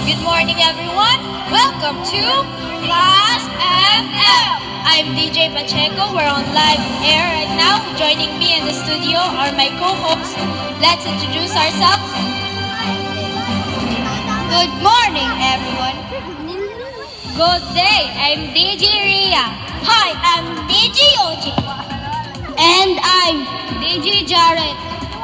Good morning, everyone. Welcome to Class FM. I'm DJ Pacheco. We're on live air right now. Joining me in the studio are my co-hosts. Let's introduce ourselves. Good morning, everyone. Good day. I'm DJ Ria. Hi, I'm DJ Oji. And I'm DJ Jared.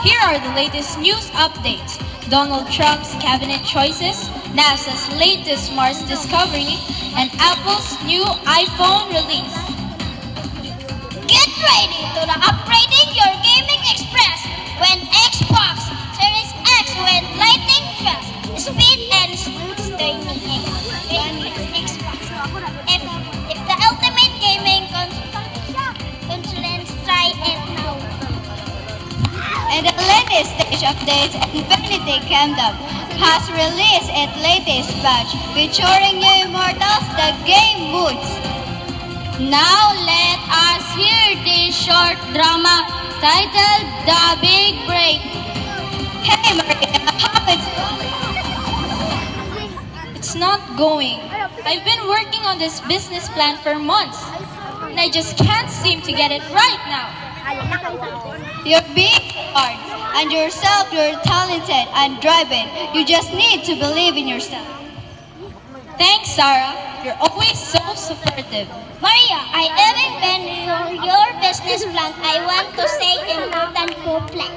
Here are the latest news updates. Donald Trump's cabinet choices, NASA's latest Mars discovery, and Apple's new iPhone release. Get ready to upgrading your gaming express when Xbox Series X with lightning fast speed and streaming Xbox. If the ultimate gaming consoles, try it now. And the latest stage updates, Infinity Kingdom has released its latest patch featuring new immortals, the game modes. Now let us hear this short drama titled The Big Break. Hey Maria, how it's going? It's not going. I've been working on this business plan for months, and I just can't seem to get it right now. You're being hard, and yourself, you're talented and driven. You just need to believe in yourself. Thanks, Sarah. You're always so supportive. Maria, I haven't been for your business plan. I want to say important plan.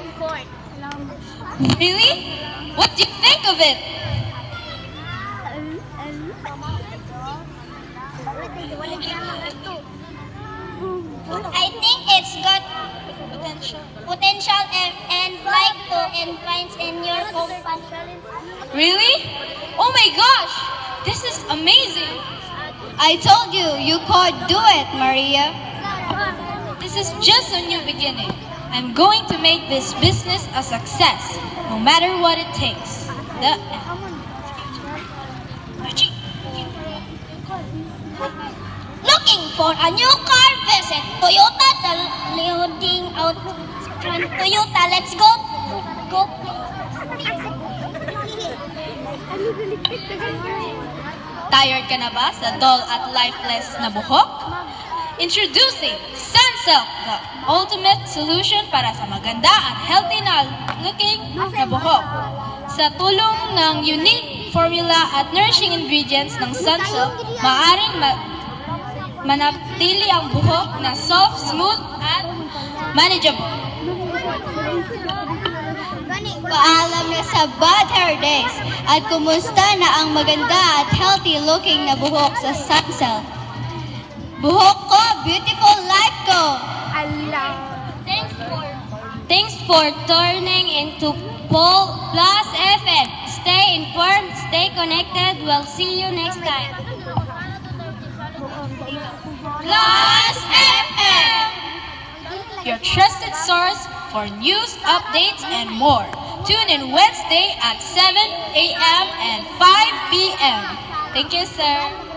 Really? What do you think of it? I think it's got potential and like to influence in your company. Really? Oh my gosh! This is amazing! I told you, you could do it, Maria. This is just a new beginning. I'm going to make this business a success, no matter what it takes. Looking for a new car? Visit Toyota. The loading out from Toyota. Let's go. Tired ka na ba sa dull at lifeless na buhok? Introducing Sunsilk, the ultimate solution para sa maganda at healthy na looking na buhok. Sa tulong ng unique formula at nourishing ingredients ng Sunsilk, maaaring manatili ang buhok na soft, smooth, at manageable. Paalam na sa bad hair days at kumusta na ang maganda at healthy looking na buhok sa Sunsilk. Buhok ko, beautiful life ko! Thanks for turning into Plus FM. Stay informed, stay connected. We'll see you next time. Plus FM, your trusted source for news, updates, and more. Tune in Wednesday at 7 a.m. and 5 p.m. Thank you, sir.